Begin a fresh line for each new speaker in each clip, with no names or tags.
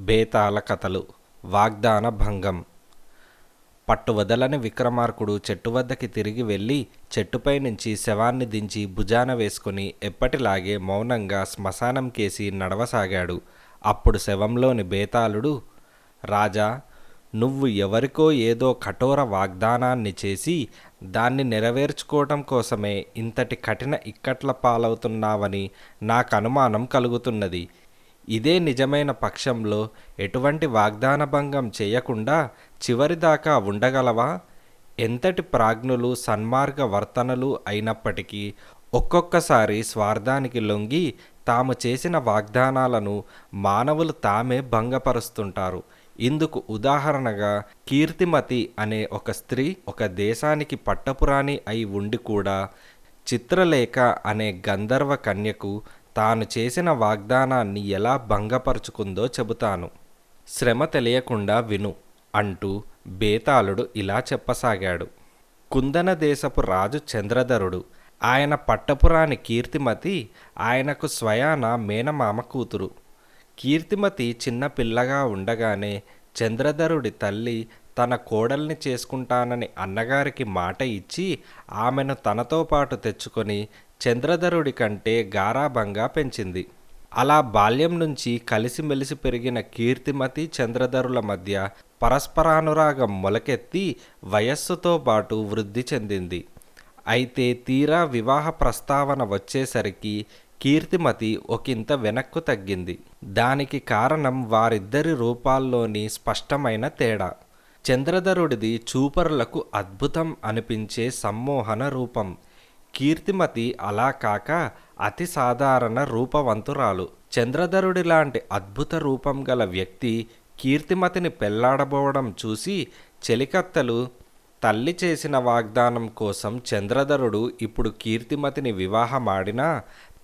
బేతాళ కథలు. వాగ్దాన భంగం. పట్టువదలని విక్రమార్కుడు చెట్టు వద్దకి తిరిగి వెళ్ళి చెట్టుపై నుంచి శవాన్ని దించి భుజాన వేసుకుని ఎప్పటిలాగే మౌనంగా శ్మశానం కేసి నడవసాగాడు. అప్పుడు శవంలోని బేతాళుడు, రాజా, నువ్వు ఎవరికో ఏదో కఠోర వాగ్దానాన్ని చేసి దాన్ని నెరవేర్చుకోవటం కోసమే ఇంతటి కఠిన ఇక్కట్ల పాలవుతున్నావని నాకు అనుమానం కలుగుతున్నది. ఇదే నిజమైన పక్షంలో ఎటువంటి వాగ్దాన భంగం చేయకుండా చివరిదాకా ఉండగలవా? ఎంతటి ప్రాజ్ఞులు సన్మార్గ వర్తనలు అయినప్పటికీ ఒక్కొక్కసారి స్వార్థానికి లొంగి తాము చేసిన వాగ్దానాలను మానవులు తామే భంగపరుస్తుంటారు. ఇందుకు ఉదాహరణగా కీర్తిమతి అనే ఒక స్త్రీ ఒక దేశానికి పట్టపురాణి అయి ఉండి కూడా చిత్రలేఖ అనే గంధర్వ కన్యకు తాను చేసిన వాగ్దానాన్ని ఎలా భంగపరుచుకుందో చెబుతాను. శ్రమ తెలియకుండా విను అంటూ బేతాళుడు ఇలా చెప్పసాగాడు. కుందన దేశపు రాజు చంద్రధరుడు. ఆయన పట్టపురాణి కీర్తిమతి ఆయనకు స్వయాన మేనమామ కూతురు. కీర్తిమతి చిన్న పిల్లగా ఉండగానే చంద్రధరుడి తల్లి తన కోడల్ని చేసుకుంటానని అన్నగారికి మాట ఇచ్చి ఆమెను తనతో పాటు తెచ్చుకొని చంద్రధరుడి కంటే గారాబంగా పెంచింది. అలా బాల్యం నుంచి కలిసిమెలిసి పెరిగిన కీర్తిమతి చంద్రధరుల మధ్య పరస్పరానురాగం మొలకెత్తి వయస్సుతో పాటు వృద్ధి చెందింది. అయితే తీరా వివాహ ప్రస్తావన వచ్చేసరికి కీర్తిమతి ఒకంత వెనక్కు తగ్గింది. దానికి కారణం వారిద్దరి రూపాల్లోని స్పష్టమైన తేడా. చంద్రధరుడిది చూపరులకు అద్భుతం అనిపించే సమ్మోహన రూపం. కీర్తిమతి అలా కాక అతి సాధారణ రూపవంతురాలు. చంద్రధరుడి లాంటి అద్భుత రూపం గల వ్యక్తి కీర్తిమతిని పెళ్లాడబోవడం చూసి చెలికత్తెలు తల్లి చేసిన వాగ్దానం కోసం చంద్రధరుడు ఇప్పుడు కీర్తిమతిని వివాహమాడినా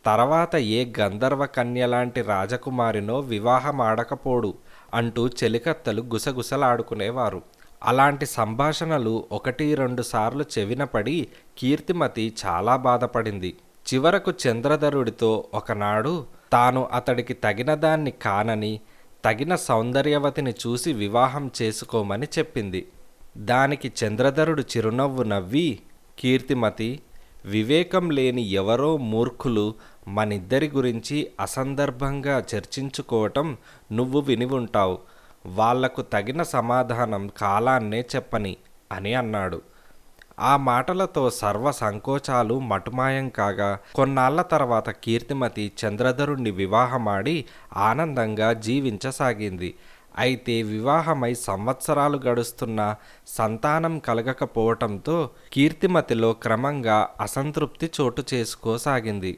తర్వాత ఏ గంధర్వ కన్యలాంటి రాజకుమారినో వివాహమాడకపోడు అంటూ చెలికత్తెలు గుసగుసలాడుకునేవారు. అలాంటి సంభాషణలు 1-2 సార్లు చెవినపడి కీర్తిమతి చాలా బాధపడింది. చివరకు చంద్రధరుడితో ఒకనాడు తాను అతడికి తగిన దాన్ని కానని తగిన సౌందర్యవతిని చూసి వివాహం చేసుకోమని చెప్పింది. దానికి చంద్రధరుడు చిరునవ్వు నవ్వి, కీర్తిమతి, వివేకం లేని ఎవరో మూర్ఖులు మనిద్దరి గురించి అసందర్భంగా చర్చించుకోవటం నువ్వు విని ఉంటావు. వాళ్లకు తగిన సమాధానం కాలాన్నే చెప్పని అని అన్నాడు. ఆ మాటలతో సర్వ సంకోచాలు మటుమాయం కాగా కొన్నాళ్ల తర్వాత కీర్తిమతి చంద్రధరుణ్ణి వివాహమాడి ఆనందంగా జీవించసాగింది. అయితే వివాహమై సంవత్సరాలు గడుస్తున్నా సంతానం కలగకపోవటంతో కీర్తిమతిలో క్రమంగా అసంతృప్తి చోటు చేసుకోసాగింది.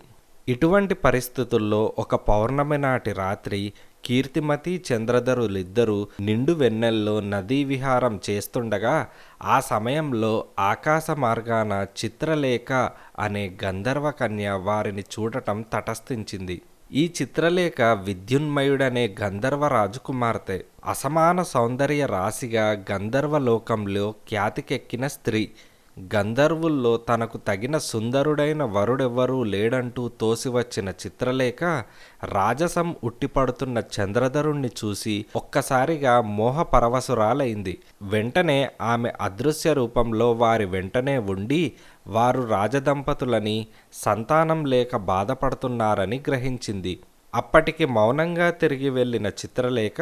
ఇటువంటి పరిస్థితుల్లో ఒక పౌర్ణమి నాటి రాత్రి కీర్తిమతి చంద్రధరులిద్దరూ నిండు వెన్నెల్లో నదీ విహారం చేస్తుండగా ఆ సమయంలో ఆకాశ మార్గాన చిత్రలేఖ అనే గంధర్వ కన్య వారిని చూడటం తటస్థించింది. ఈ చిత్రలేఖ విద్యున్మయుడనే గంధర్వ రాజకుమార్తె. అసమాన సౌందర్య రాశిగా గంధర్వలోకంలో ఖ్యాతికెక్కిన స్త్రీ. గంధర్వుల్లో తనకు తగిన సుందరుడైన వరుడెవ్వరూ లేడంటూ తోసివచ్చిన చిత్రలేఖ రాజసం ఉట్టిపడుతున్న చంద్రధరుణ్ణి చూసి ఒక్కసారిగా మోహపరవశురాలైంది. వెంటనే ఆమె అదృశ్య రూపంలో వారి వెంటనే ఉండి వారు రాజదంపతులని, సంతానం లేక బాధపడుతున్నారని గ్రహించింది. అప్పటికి మౌనంగా తిరిగి వెళ్ళిన చిత్రలేఖ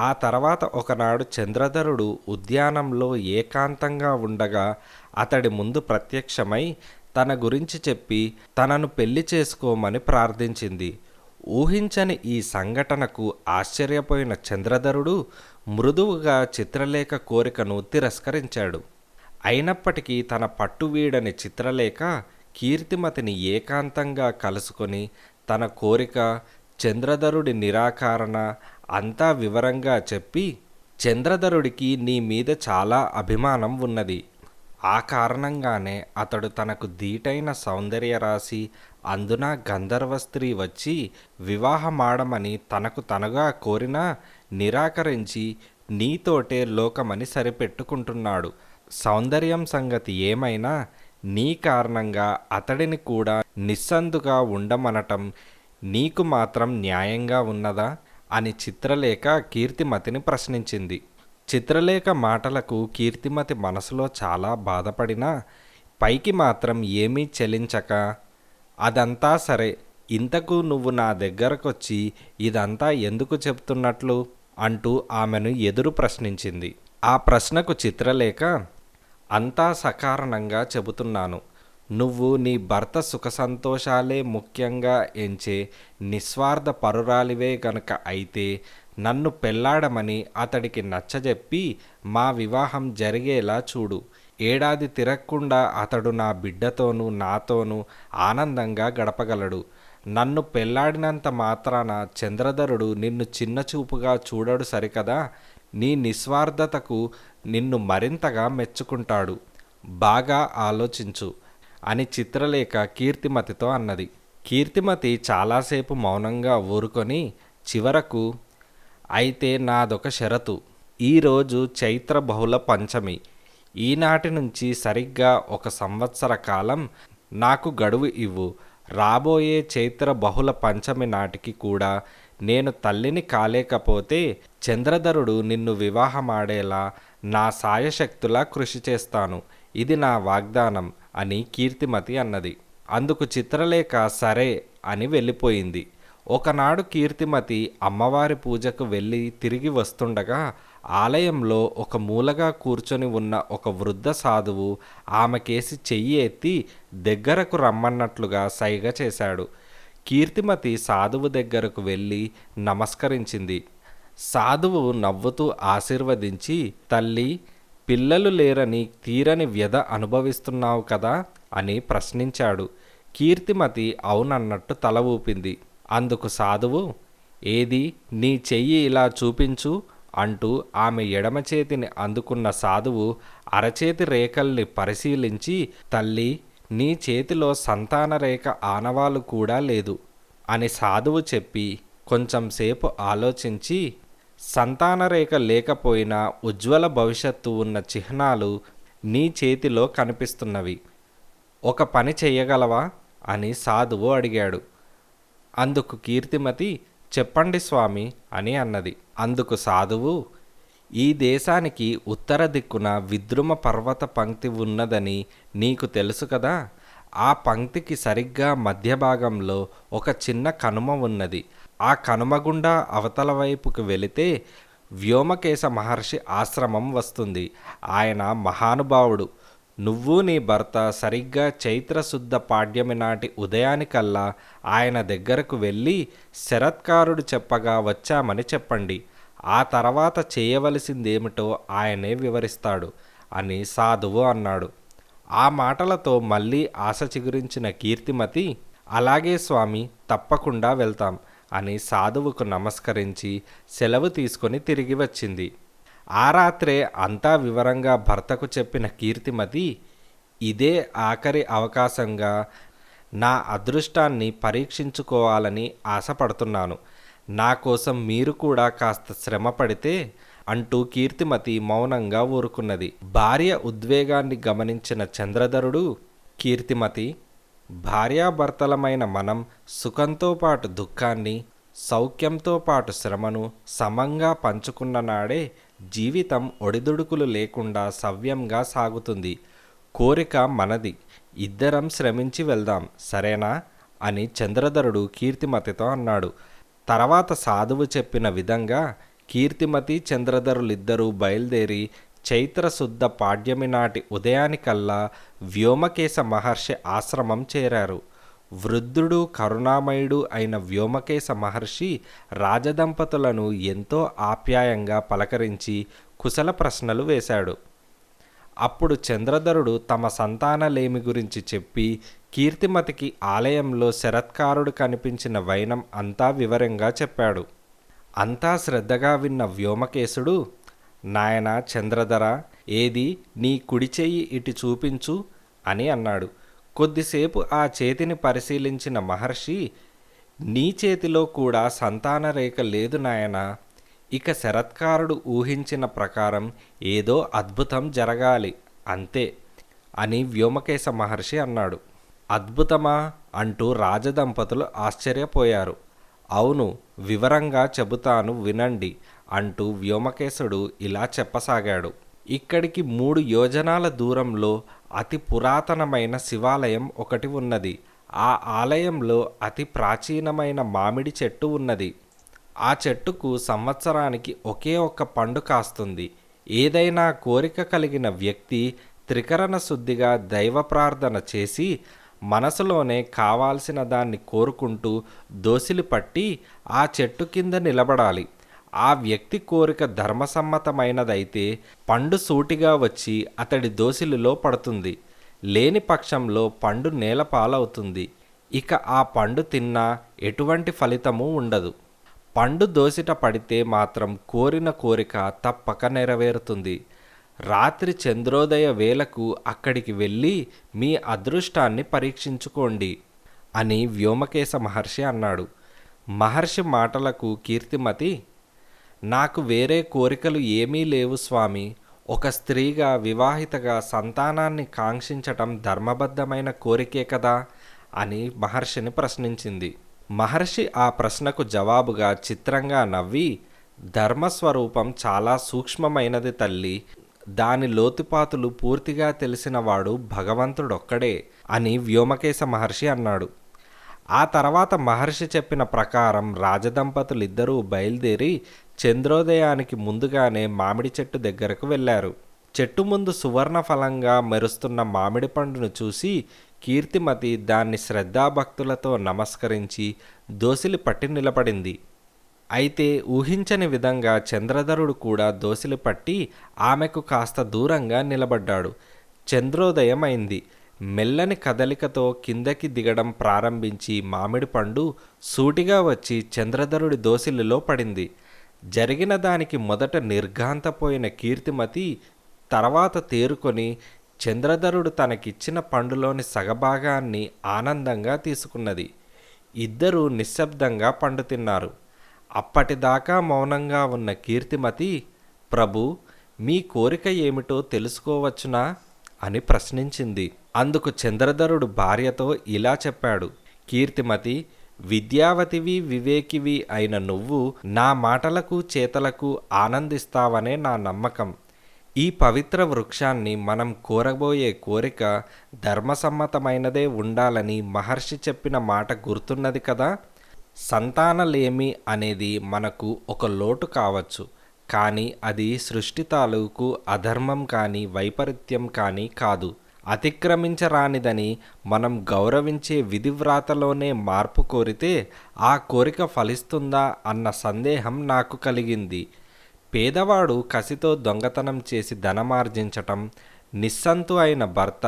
ఆ తర్వాత ఒకనాడు చంద్రధరుడు ఉద్యానంలో ఏకాంతంగా ఉండగా అతడి ముందు ప్రత్యక్షమై తన గురించి చెప్పి తనను పెళ్లి చేసుకోమని ప్రార్థించింది. ఊహించని ఈ సంఘటనకు ఆశ్చర్యపోయిన చంద్రధరుడు మృదువుగా చిత్రలేఖ కోరికను తిరస్కరించాడు. అయినప్పటికీ తన పట్టు వీడని చిత్రలేఖ కీర్తిమతిని ఏకాంతంగా కలుసుకొని తన కోరిక, చంద్రధరుడి నిరాకరణ అంతా వివరంగా చెప్పి, చంద్రధరుడికి నీ మీద చాలా అభిమానం ఉన్నది. ఆ కారణంగానే అతడు తనకు దీటైన సౌందర్యరాశి అందున గంధర్వ స్త్రీ వచ్చి వివాహమాడమని తనకు తనగా కోరినా నిరాకరించి నీతోటే లోకమని సరిపెట్టుకుంటున్నాడు. సౌందర్యం సంగతి ఏమైనా నీ కారణంగా అతడిని కూడా నిస్సందుగా ఉండమనటం నీకు మాత్రం న్యాయంగా ఉన్నదా? అని చిత్రలేఖ కీర్తిమతిని ప్రశ్నించింది. చిత్రలేఖ మాటలకు కీర్తిమతి మనసులో చాలా బాధపడినా పైకి మాత్రం ఏమీ చెలించక, అదంతా సరే, ఇంతకు నువ్వు నా దగ్గరకొచ్చి ఇదంతా ఎందుకు చెప్తున్నట్లు అంటూ ఆమెను ఎదురు ప్రశ్నించింది. ఆ ప్రశ్నకు చిత్రలేఖ, అంతా సకారణంగా చెబుతున్నాను. నువ్వు నీ భర్త సుఖ సంతోషాలే ముఖ్యంగా ఎంచే నిస్వార్థ పరురాలివే గనుక అయితే నన్ను పెళ్లాడమని అతడికి నచ్చజెప్పి మా వివాహం జరిగేలా చూడు. ఏడాది తిరగకుండా అతడు నా బిడ్డతోనూ నాతోనూ ఆనందంగా గడపగలడు. నన్ను పెళ్లాడినంత మాత్రాన చంద్రధరుడు నిన్ను చిన్నచూపుగా చూడడు సరికదా. నీ నిస్వార్థతకు నిన్ను మరింతగా మెచ్చుకుంటాడు. బాగా ఆలోచించు అని చిత్రలేఖ కీర్తిమతితో అన్నది. కీర్తిమతి చాలాసేపు మౌనంగా ఊరుకొని చివరకు, అయితే నాదొక షరతు. ఈరోజు చైత్ర బహుళ పంచమి. ఈనాటి నుంచి సరిగ్గా 1 సంవత్సర కాలం నాకు గడువు ఇవ్వు. రాబోయే చైత్ర బహుళ పంచమి నాటికి కూడా నేను తల్లిని కాలేకపోతే చంద్రధరుడు నిన్ను వివాహమాడేలా నా సాయశక్తులా కృషి చేస్తాను. ఇది నా వాగ్దానం అని కీర్తిమతి అన్నది. అందుకు చిత్రలేఖ సరే అని వెళ్ళిపోయింది. ఒకనాడు కీర్తిమతి అమ్మవారి పూజకు వెళ్ళి తిరిగి వస్తుండగా ఆలయంలో ఒక మూలగా కూర్చొని ఉన్న ఒక వృద్ధ సాధువు ఆమెకేసి చెయ్యి ఎత్తి దగ్గరకు రమ్మన్నట్లుగా సైగ చేశాడు. కీర్తిమతి సాధువు దగ్గరకు వెళ్ళి నమస్కరించింది. సాధువు నవ్వుతూ ఆశీర్వదించి, తల్లి, పిల్లలు లేరని తీరని వ్యధ అనుభవిస్తున్నావు కదా అని ప్రశ్నించాడు. కీర్తిమతి అవునన్నట్టు తల ఊపింది. అందుకు సాధువు, ఏది నీ చెయ్యి ఇలా చూపించు అంటూ ఆమె ఎడమ చేతిని అందుకున్న సాధువు అరచేతి రేఖల్ని పరిశీలించి, తల్లి, నీ చేతిలో సంతాన రేఖ ఆనవాలు కూడా లేదు అని సాధువు చెప్పి కొంచెంసేపు ఆలోచించి, సంతానరేఖ లేకపోయినా ఉజ్వల భవిష్యత్తు ఉన్న చిహ్నాలు నీ చేతిలో కనిపిస్తున్నవి. ఒక పని చెయ్యగలవా అని సాధువు అడిగాడు. అందుకు కీర్తిమతి, చెప్పండి స్వామి అని అన్నది. అందుకు సాధువు, ఈ దేశానికి ఉత్తర దిక్కున విద్రుమ పర్వత పంక్తి ఉన్నదని నీకు తెలుసు కదా. ఆ పంక్తికి సరిగ్గా మధ్య భాగంలో ఒక చిన్న కనుమ ఉన్నది. ఆ కనుమ గుండా అవతల వైపుకు వెళితే వ్యోమకేశ మహర్షి ఆశ్రమం వస్తుంది. ఆయన మహానుభావుడు. నువ్వు నీ భర్త సరిగ్గా చైత్రశుద్ధ పాడ్యమి నాటి ఉదయానికల్లా ఆయన దగ్గరకు వెళ్ళి శరత్కారుడు చెప్పగా వచ్చామని చెప్పండి. ఆ తర్వాత చేయవలసిందేమిటో ఆయనే వివరిస్తాడు అని సాధువు అన్నాడు. ఆ మాటలతో మళ్ళీ ఆశ చిగురించిన కీర్తిమతి, అలాగే స్వామి, తప్పకుండా వెళ్తాం అని సాధువుకు నమస్కరించి సెలవు తీసుకొని తిరిగి వచ్చింది. ఆ రాత్రే అంతా వివరంగా భర్తకు చెప్పిన కీర్తిమతి, ఇదే ఆఖరి అవకాశంగా నా అదృష్టాన్ని పరీక్షించుకోవాలని ఆశపడుతున్నాను. నా కోసం మీరు కూడా కాస్త శ్రమ పడితే అంటూ కీర్తిమతి మౌనంగా ఊరుకున్నది. భార్య ఉద్వేగాన్ని గమనించిన చంద్రధరుడు, కీర్తిమతి, భార్యాభర్తలమైన మనం సుఖంతో పాటు దుఃఖాన్ని, సౌఖ్యంతో పాటు శ్రమను సమంగా పంచుకున్న నాడే జీవితం ఒడిదుడుకులు లేకుండా సవ్యంగా సాగుతుంది. కోరిక మనది, ఇద్దరం శ్రమించి వెళ్దాం, సరేనా అని చంద్రధరుడు కీర్తిమతితో అన్నాడు. తర్వాత సాధువు చెప్పిన విధంగా కీర్తిమతి చంద్రధరులిద్దరూ బయలుదేరి చైత్రశుద్ధ పాడ్యమి నాటి ఉదయానికల్లా వ్యోమకేశ మహర్షి ఆశ్రమం చేరారు. వృద్ధుడు కరుణామయుడు అయిన వ్యోమకేశ మహర్షి రాజదంపతులను ఎంతో ఆప్యాయంగా పలకరించి కుశల ప్రశ్నలు వేశాడు. అప్పుడు చంద్రధరుడు తమ సంతానలేమి గురించి చెప్పి కీర్తిమతికి ఆలయంలో శరత్కారుడు కనిపించిన వైనం అంతా వివరంగా చెప్పాడు. అంతా శ్రద్ధగా విన్న వ్యోమకేశుడు, నాయనా చంద్రధర, ఏది నీ కుడి చెయ్యి ఇటు చూపించు అని అన్నాడు. కొద్దిసేపు ఆ చేతిని పరిశీలించిన మహర్షి, నీ చేతిలో కూడా సంతాన రేఖ లేదు నాయనా. ఇక శరత్కారుడు ఊహించిన ప్రకారం ఏదో అద్భుతం జరగాలి, అంతే అని వ్యోమకేశ మహర్షి అన్నాడు. అద్భుతమా అంటూ రాజదంపతులు ఆశ్చర్యపోయారు. అవును, వివరంగా చెబుతాను వినండి అంటూ వ్యోమకేశుడు ఇలా చెప్పసాగాడు. ఇక్కడికి 3 యోజనాల దూరంలో అతి పురాతనమైన శివాలయం ఒకటి ఉన్నది. ఆ ఆలయంలో అతి ప్రాచీనమైన మామిడి చెట్టు ఉన్నది. ఆ చెట్టుకు సంవత్సరానికి ఒకే ఒక్క పండు కాస్తుంది. ఏదైనా కోరిక కలిగిన వ్యక్తి త్రికరణ శుద్ధిగా దైవ ప్రార్థన చేసి మనసులోనే కావాల్సిన దాన్ని కోరుకుంటూ దోసిలి పట్టి ఆ చెట్టు కింద నిలబడాలి. ఆ వ్యక్తి కోరిక ధర్మసమ్మతమైనదైతే పండు సూటిగా వచ్చి అతడి దోసిలిలో పడుతుంది. లేని పక్షంలో పండు నేల పాలవుతుంది. ఇక ఆ పండు తిన్నా ఎటువంటి ఫలితమూ ఉండదు. పండు దోసిట పడితే మాత్రం కోరిన కోరిక తప్పక నెరవేరుతుంది. రాత్రి చంద్రోదయ వేళకు అక్కడికి వెళ్ళి మీ అదృష్టాన్ని పరీక్షించుకోండి అని వ్యోమకేశ మహర్షి అన్నాడు. మహర్షి మాటలకు కీర్తిమతి, నాకు వేరే కోరికలు ఏమీ లేవు స్వామి. ఒక స్త్రీగా వివాహితగా సంతానాన్ని కాంక్షించటం ధర్మబద్ధమైన కోరికే కదా అని మహర్షిని ప్రశ్నించింది. మహర్షి ఆ ప్రశ్నకు జవాబుగా చిత్రంగా నవ్వి, ధర్మస్వరూపం చాలా సూక్ష్మమైనది తల్లి. దాని లోతుపాతులు పూర్తిగా తెలిసినవాడు భగవంతుడొక్కడే అని వ్యోమకేశ మహర్షి అన్నాడు. ఆ తర్వాత మహర్షి చెప్పిన ప్రకారం రాజదంపతులిద్దరూ బయలుదేరి చంద్రోదయానికి ముందుగానే మామిడి చెట్టు దగ్గరకు వెళ్ళారు. చెట్టు ముందు సువర్ణ ఫలంగా మెరుస్తున్న మామిడి పండును చూసి కీర్తిమతి దాన్ని శ్రద్ధాభక్తులతో నమస్కరించి దోసిలి పట్టి నిలబడింది. అయితే ఊహించని విధంగా చంద్రధరుడు కూడా దోసిలి పట్టి ఆమెకు కాస్త దూరంగా నిలబడ్డాడు. చంద్రోదయం అయింది. మెల్లని కదలికతో కిందకి దిగడం ప్రారంభించి మామిడి పండు సూటిగా వచ్చి చంద్రధరుడి దోసిలిలో పడింది. జరిగిన దానికి మొదట నిర్ఘాంతపోయిన కీర్తిమతి తర్వాత తేరుకొని చంద్రధరుడు తనకిచ్చిన పండులోని సగభాగాన్ని ఆనందంగా తీసుకున్నది. ఇద్దరూ నిశ్శబ్దంగా పండు తిన్నారు. అప్పటిదాకా మౌనంగా ఉన్న కీర్తిమతి, ప్రభు, మీ కోరిక ఏమిటో తెలుసుకోవచ్చునా అని ప్రశ్నించింది. అందుకు చంద్రధరుడు భార్యతో ఇలా చెప్పాడు. కీర్తిమతి, విద్యావతివి వివేకివి అయిన నువ్వు నా మాటలకు చేతలకు ఆనందిస్తావనే నా నమ్మకం. ఈ పవిత్ర వృక్షాన్ని మనం కోరబోయే కోరిక ధర్మసమ్మతమైనదే ఉండాలని మహర్షి చెప్పిన మాట గుర్తున్నది కదా. సంతానలేమి అనేది మనకు ఒక లోటు కావచ్చు, కానీ అది సృష్టి తాలూకు అధర్మం కానీ వైపరీత్యం కానీ కాదు. అతిక్రమించరానిదని మనం గౌరవించే విధివ్రాతలోనే మార్పు కోరితే ఆ కోరిక ఫలిస్తుందా అన్న సందేహం నాకు కలిగింది. పేదవాడు కసితో దొంగతనం చేసి ధనమార్జించటం, నిస్సంతు అయిన భర్త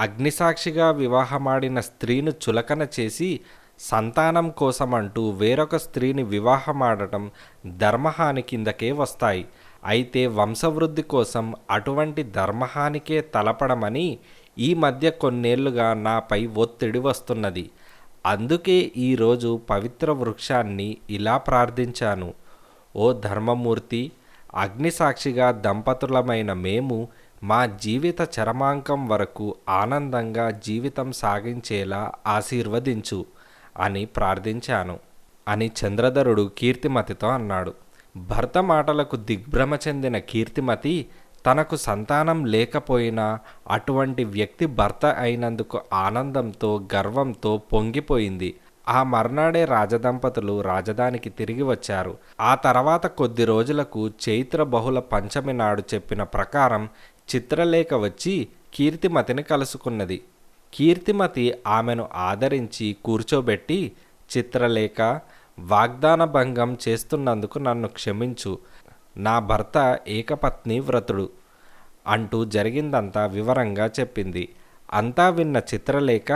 అగ్నిసాక్షిగా వివాహమాడిన స్త్రీను చులకన చేసి సంతానం కోసమంటూ వేరొక స్త్రీని వివాహమాడటం ధర్మహాని కిందకే వస్తాయి. అయితే వంశవృద్ధి కోసం అటువంటి ధర్మహానికే తలపడమని ఈ మధ్య కొన్నేళ్లుగా నాపై ఒత్తిడి వస్తున్నది. అందుకే ఈరోజు పవిత్ర వృక్షాన్ని ఇలా ప్రార్థించాను. ఓ ధర్మమూర్తి, అగ్నిసాక్షిగా దంపతులమైన మేము మా జీవిత చరమాంకం వరకు ఆనందంగా జీవితం సాగించేలా ఆశీర్వదించు అని ప్రార్థించాను అని చంద్రధరుడు కీర్తిమతితో అన్నాడు. భర్త మాటలకు దిగ్భ్రమ చెందిన కీర్తిమతి తనకు సంతానం లేకపోయినా అటువంటి వ్యక్తి భర్త అయినందుకు ఆనందంతో గర్వంతో పొంగిపోయింది. ఆ మర్నాడే రాజదంపతులు రాజధానికి తిరిగి వచ్చారు. ఆ తర్వాత కొద్ది రోజులకు చైత్ర బహుళ పంచమి నాడు చెప్పిన ప్రకారం చిత్రలేఖ వచ్చి కీర్తిమతిని కలుసుకున్నది. కీర్తిమతి ఆమెను ఆదరించి కూర్చోబెట్టి, చిత్రలేఖ, వాగ్దాన భంగం చేస్తున్నందుకు నన్ను క్షమించు. నా భర్త ఏకపత్ని వ్రతుడు అంటూ జరిగిందంతా వివరంగా చెప్పింది. అంతా విన్న చిత్రలేఖ,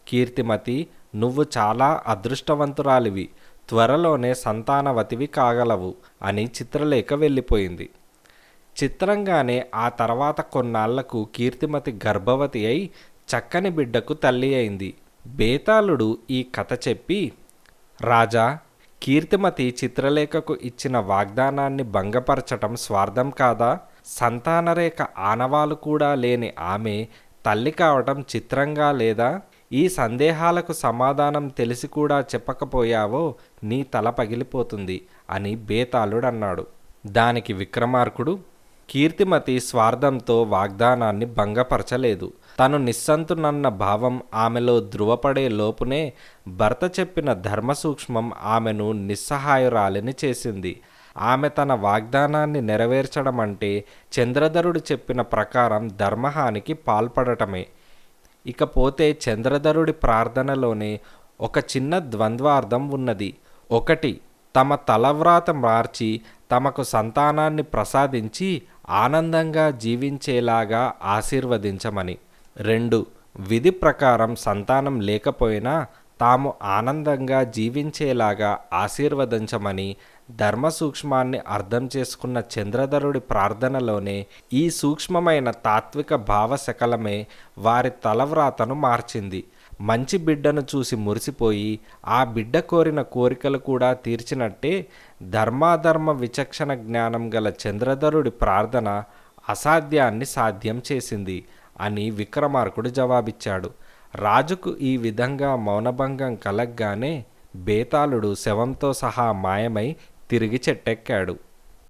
కీర్తిమతి, నువ్వు చాలా అదృష్టవంతురాలివి, త్వరలోనే సంతానవతివి కాగలవు అని చిత్రలేఖ వెళ్ళిపోయింది. చిత్రంగానే ఆ తర్వాత కొన్నాళ్లకు కీర్తిమతి గర్భవతి అయి చక్కని బిడ్డకు తల్లి అయింది. బేతాళుడు ఈ కథ చెప్పి, రాజా, కీర్తిమతి చిత్రలేఖకు ఇచ్చిన వాగ్దానాన్ని భంగపరచటం స్వార్థం కాదా? సంతానరేఖ ఆనవాలు కూడా లేని ఆమె తల్లి కావటం చిత్రంగా లేదా? ఈ సందేహాలకు సమాధానం తెలిసి కూడా చెప్పకపోయావో నీ తల పగిలిపోతుంది అని బేతాళుడన్నాడు. దానికి విక్రమార్కుడు, కీర్తిమతి స్వార్థంతో వాగ్దానాన్ని భంగపరచలేదు. తను నిస్సంతునన్న భావం ఆమెలో ధృవపడే లోపునే భర్త చెప్పిన ధర్మసూక్ష్మం ఆమెను నిస్సహాయురాలిని చేసింది. ఆమె తన వాగ్దానాన్ని నెరవేర్చడం అంటే చంద్రధరుడు చెప్పిన ప్రకారం ధర్మహానికి పాల్పడటమే. ఇకపోతే చంద్రధరుడి ప్రార్థనలోనే ఒక చిన్న ద్వంద్వార్థం ఉన్నది. ఒకటి, తమ తలవ్రాత మార్చి తమకు సంతానాన్ని ప్రసాదించి ఆనందంగా జీవించేలాగా ఆశీర్వదించమని. 2, విధి ప్రకారం సంతానం లేకపోయినా తాము ఆనందంగా జీవించేలాగా ఆశీర్వదించమని ధర్మసూక్ష్మాన్ని అర్థం చేసుకున్న చంద్రధరుడి ప్రార్థనలోనే ఈ సూక్ష్మమైన తాత్విక భావశకలమే వారి తలవ్రాతను మార్చింది. మంచి బిడ్డను చూసి మురిసిపోయి ఆ బిడ్డ కోరిన కోరికలు కూడా తీర్చినట్టే ధర్మాధర్మ విచక్షణ జ్ఞానం గల చంద్రధరుడి ప్రార్థన అసాధ్యాన్ని సాధ్యం చేసింది అని విక్రమార్కుడు జవాబిచ్చాడు. రాజుకు ఈ విధంగా మౌనభంగం కలగ్గానే బేతాళుడు శవంతో సహా మాయమై తిరిగి చెట్టెక్కాడు.